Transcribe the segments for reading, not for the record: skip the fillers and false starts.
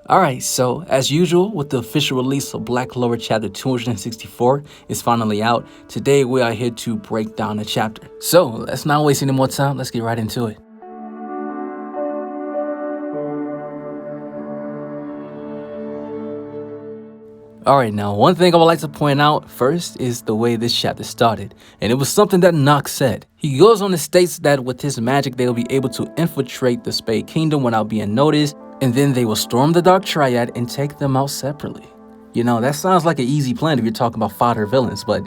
Alright, so as usual, with the official release of Black Clover Chapter 264 is finally out, today we are here to break down the chapter. So let's not waste any more time, let's get right into it. Alright, now one thing I would like to point out first is the way this chapter started, and it was something that Nacht said. He goes on and states that with his magic they will be able to infiltrate the Spade Kingdom without being noticed, and then they will storm the Dark Triad and take them out separately. You know, that sounds like an easy plan if you're talking about fodder villains, but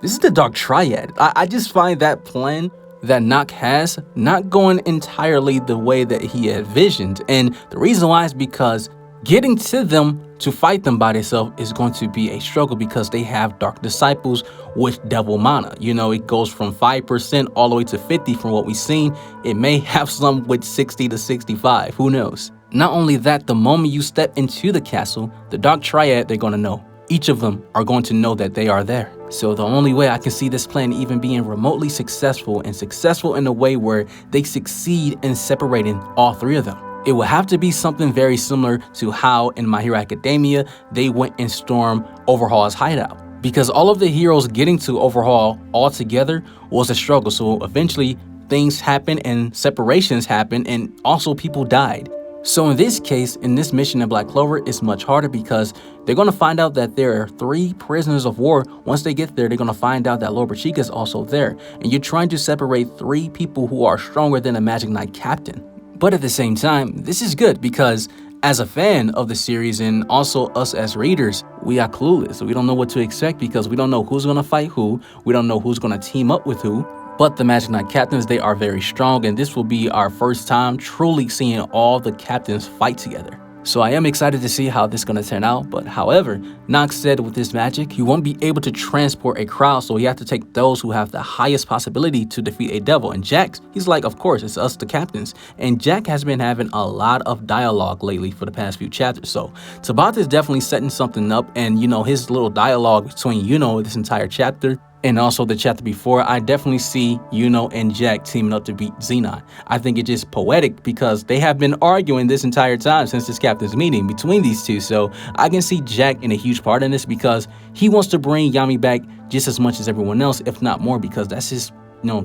this is the Dark Triad. I just find that plan that Nacht has not going entirely the way that he had envisioned, and the reason why is because getting to them to fight them by themselves is going to be a struggle because they have dark disciples with devil mana. You know, it goes from 5% all the way to 50 from what we've seen. It may have some with 60 to 65, who knows? Not only that, the moment you step into the castle, the Dark Triad, they're going to know. Each of them are going to know that they are there. So the only way I can see this plan even being remotely successful and successful in a way where they succeed in separating all three of them, it will have to be something very similar to how in My Hero Academia they went and stormed Overhaul's hideout. Because all of the heroes getting to Overhaul all together was a struggle. So eventually things happen and separations happen and also people died. So in this case, in this mission in Black Clover, it's much harder because they're going to find out that there are 3 prisoners of war. Once they get there, they're going to find out that Lord Chica is also there. And you're trying to separate 3 people who are stronger than a Magic Knight captain. But at the same time, this is good because as a fan of the series and also us as readers, we are clueless. We don't know what to expect because we don't know who's going to fight who. We don't know who's going to team up with who. But the Magic Knight captains, they are very strong, and this will be our first time truly seeing all the captains fight together. So I am excited to see how this is going to turn out, but however, Nacht said with this magic, he won't be able to transport a crowd, so he have to take those who have the highest possibility to defeat a devil. And Jack, he's like, of course, it's us, the captains. And Jack has been having a lot of dialogue lately for the past few chapters, so Tabata is definitely setting something up, and you know, his little dialogue between Yuno this entire chapter, and also the chapter before, I definitely see Yuno and Jack teaming up to beat Zenon. I think it's just poetic because they have been arguing this entire time since this captain's meeting between these two. So I can see Jack in a huge part in this because he wants to bring Yami back just as much as everyone else, if not more, because that's his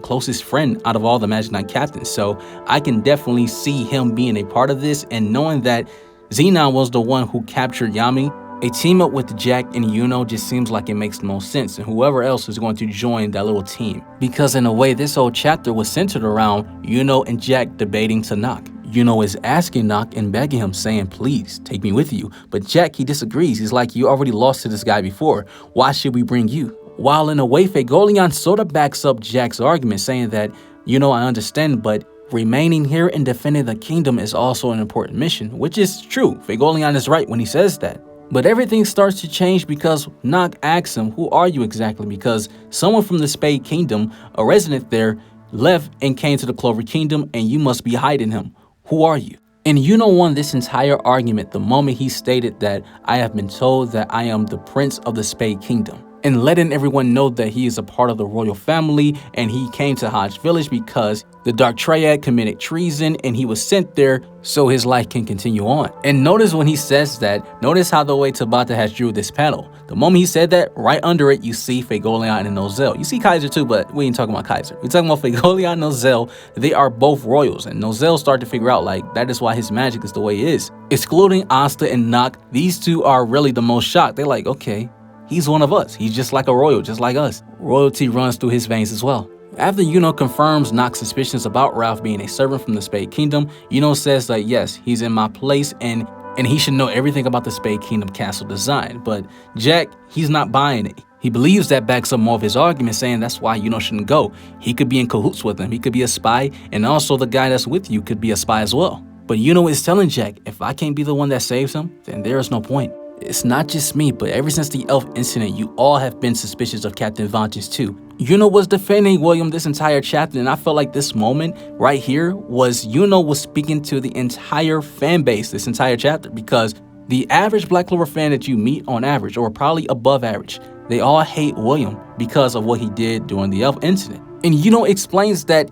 closest friend out of all the Magic Knight captains. So I can definitely see him being a part of this, and knowing that Zenon was the one who captured Yami, a team up with Jack and Yuno just seems like it makes the most sense, and whoever else is going to join that little team. Because in a way, this whole chapter was centered around Yuno and Jack debating to Nacht. Yuno is asking Nacht and begging him, saying, please, take me with you. But Jack, he disagrees. He's like, you already lost to this guy before. Why should we bring you? While in a way, Fegolion sort of backs up Jack's argument, saying that, I understand, but remaining here and defending the kingdom is also an important mission, which is true. Fegolion is right when he says that. But everything starts to change because Nacht asks him, who are you exactly? Because someone from the Spade Kingdom, a resident there, left and came to the Clover Kingdom, and you must be hiding him. Who are you? And Yuno won this entire argument the moment he stated that I have been told that I am the prince of the Spade Kingdom, and letting everyone know that he is a part of the royal family and he came to Hodge Village because the Dark Triad committed treason and he was sent there so his life can continue on. And notice when he says that, notice how the way Tabata has drew this panel. The moment he said that, right under it, you see Fegolion and Nozel. You see Kaiser too, but we ain't talking about Kaiser. We're talking about Fegolion and Nozel. They are both royals, and Nozel started to figure out like that is why his magic is the way it is. Excluding Asta and Nacht, these two are really the most shocked. They're like, okay, he's one of us. He's just like a royal, just like us. Royalty runs through his veins as well. After Yuno confirms Nacht's suspicions about Ralph being a servant from the Spade Kingdom, Yuno says that yes, he's in my place and he should know everything about the Spade Kingdom castle design. But Jack, he's not buying it. He believes that backs up more of his argument, saying that's why Yuno shouldn't go. He could be in cahoots with him. He could be a spy, and also the guy that's with you could be a spy as well. But Yuno is telling Jack, if I can't be the one that saves him, then there is no point. It's not just me, but ever since the elf incident, you all have been suspicious of Captain Vangeance too. Yuno was defending William this entire chapter, and I felt like this moment right here was Yuno was speaking to the entire fan base this entire chapter, because the average Black Clover fan that you meet on average, or probably above average, they all hate William because of what he did during the elf incident. And Yuno explains that,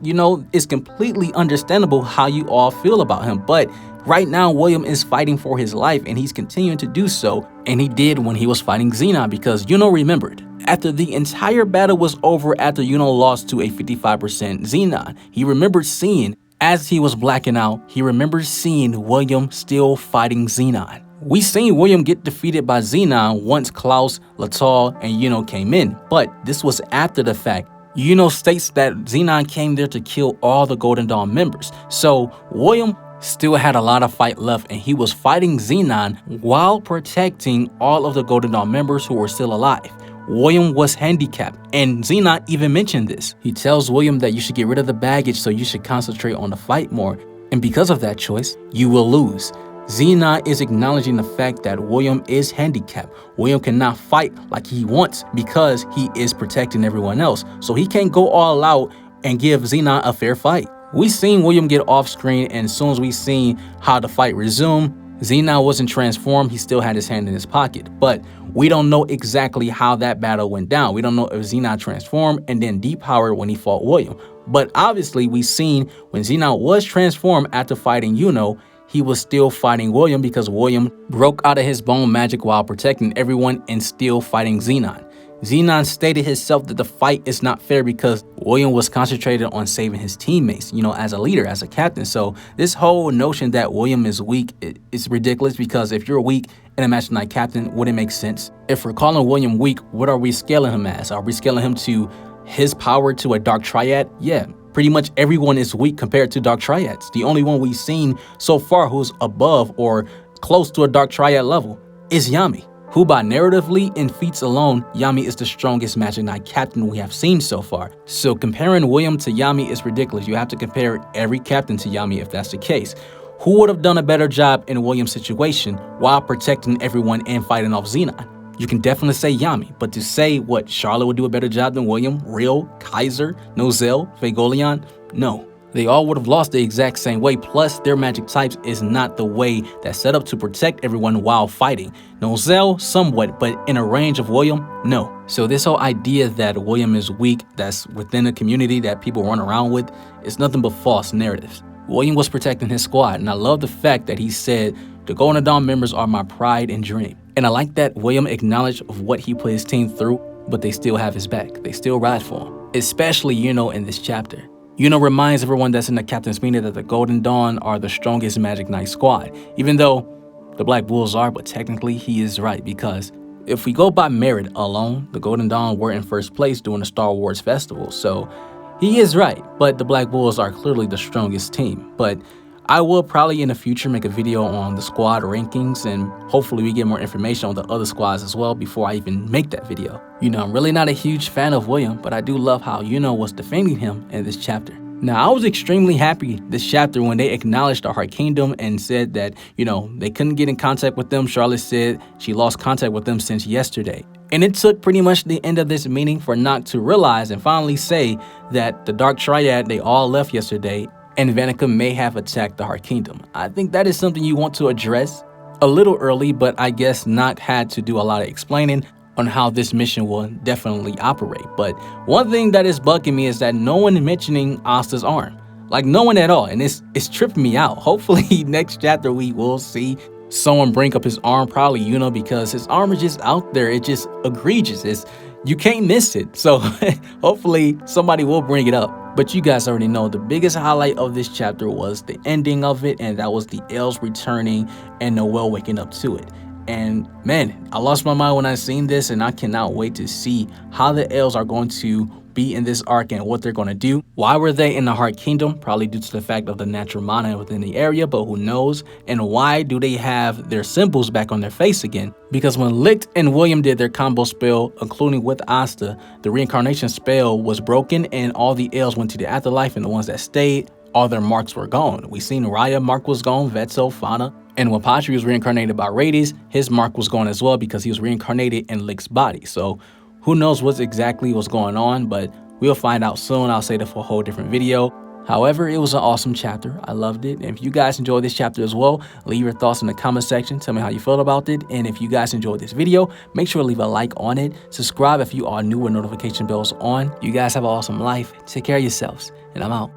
it's completely understandable how you all feel about him, but Right now, William is fighting for his life, and he's continuing to do so, and he did when he was fighting Zenon, because Yuno remembered. After the entire battle was over, after Yuno lost to a 55% Zenon, he remembered seeing, as he was blacking out, he remembers seeing William still fighting Zenon. We seen William get defeated by Zenon once Klaus, Latal, and Yuno came in, but this was after the fact. Yuno states that Zenon came there to kill all the Golden Dawn members, so William still had a lot of fight left, and he was fighting Zenon while protecting all of the Golden Dawn members who were still alive. William was handicapped, and Zenon even mentioned this. He tells William that you should get rid of the baggage, so you should concentrate on the fight more, and because of that choice, you will lose. Zenon is acknowledging the fact that William is handicapped. William cannot fight like he wants because he is protecting everyone else, so he can't go all out and give Zenon a fair fight. We seen William get off screen, and as soon as we seen how the fight resumed, Zenon wasn't transformed, he still had his hand in his pocket, but we don't know exactly how that battle went down. We don't know if Zenon transformed and then depowered when he fought William. But obviously we seen when Zenon was transformed after fighting Yuno, he was still fighting William because William broke out of his bone magic while protecting everyone and still fighting Zenon. Zenon stated himself that the fight is not fair because William was concentrated on saving his teammates, as a leader, as a captain. So this whole notion that William is weak is ridiculous, because if you're weak in a match night captain, wouldn't make sense. If we're calling William weak, what are we scaling him as? Are we scaling him to his power to a Dark Triad? Yeah, pretty much everyone is weak compared to Dark Triads. The only one we've seen so far who's above or close to a Dark Triad level is Yami, who by narratively in feats alone, Yami is the strongest Magic Knight captain we have seen so far. So comparing William to Yami is ridiculous. You have to compare every captain to Yami if that's the case. Who would have done a better job in William's situation while protecting everyone and fighting off Zenon? You can definitely say Yami, but to say what Charlotte would do a better job than William, Real, Kaiser, Nozel, Fagolian, no. They all would have lost the exact same way, plus their magic types is not the way that's set up to protect everyone while fighting. Nozel, somewhat, but in a range of William, no. So this whole idea that William is weak, that's within the community that people run around with, is nothing but false narratives. William was protecting his squad, and I love the fact that he said, the Golden Dawn members are my pride and dream. And I like that William acknowledged of what he put his team through, but they still have his back. They still ride for him, especially Yuno in this chapter. Yuno reminds everyone that's in the captain's meeting that the Golden Dawn are the strongest Magic Knight squad, even though the Black Bulls are, but technically he is right, because if we go by merit alone, the Golden Dawn were in first place during the Star Wars festival, so he is right, but the Black Bulls are clearly the strongest team. But I will probably in the future make a video on the squad rankings, and hopefully we get more information on the other squads as well before I even make that video. I'm really not a huge fan of William, but I do love how Yuno was defending him in this chapter. Now, I was extremely happy this chapter when they acknowledged the Heart Kingdom and said that, they couldn't get in contact with them. Charlotte said she lost contact with them since yesterday. And it took pretty much the end of this meeting for Nacht to realize and finally say that the Dark Triad, they all left yesterday, and Vanica may have attacked the Heart Kingdom. I think that is something you want to address a little early, but I guess Nacht had to do a lot of explaining on how this mission will definitely operate. But one thing that is bugging me is that no one mentioning Asta's arm. Like, no one at all, and it's tripping me out. Hopefully next chapter we will see someone bring up his arm, probably Yuno, because his arm is just out there. It's just egregious. You can't miss it. So hopefully somebody will bring it up. But you guys already know the biggest highlight of this chapter was the ending of it, and that was the Elves returning and Noel waking up to it. And man, I lost my mind when I seen this, and I cannot wait to see how the Elves are going to be in this arc and what they're going to do. Why were they in the Heart Kingdom? Probably due to the fact of the natural mana within the area, but who knows? And why do they have their symbols back on their face again? Because when Licht and William did their combo spell, including with Asta, the reincarnation spell was broken and all the Elves went to the afterlife, and the ones that stayed, all their marks were gone. We seen Raya mark was gone, Vetso, Fauna, and when Patri was reincarnated by Radius, his mark was gone as well because he was reincarnated in Licht's body. So who knows what exactly was going on, but we'll find out soon. I'll say that for a whole different video. However, it was an awesome chapter. I loved it. And if you guys enjoyed this chapter as well, leave your thoughts in the comment section. Tell me how you felt about it. And if you guys enjoyed this video, make sure to leave a like on it. Subscribe if you are new with notification bells on. You guys have an awesome life. Take care of yourselves, and I'm out.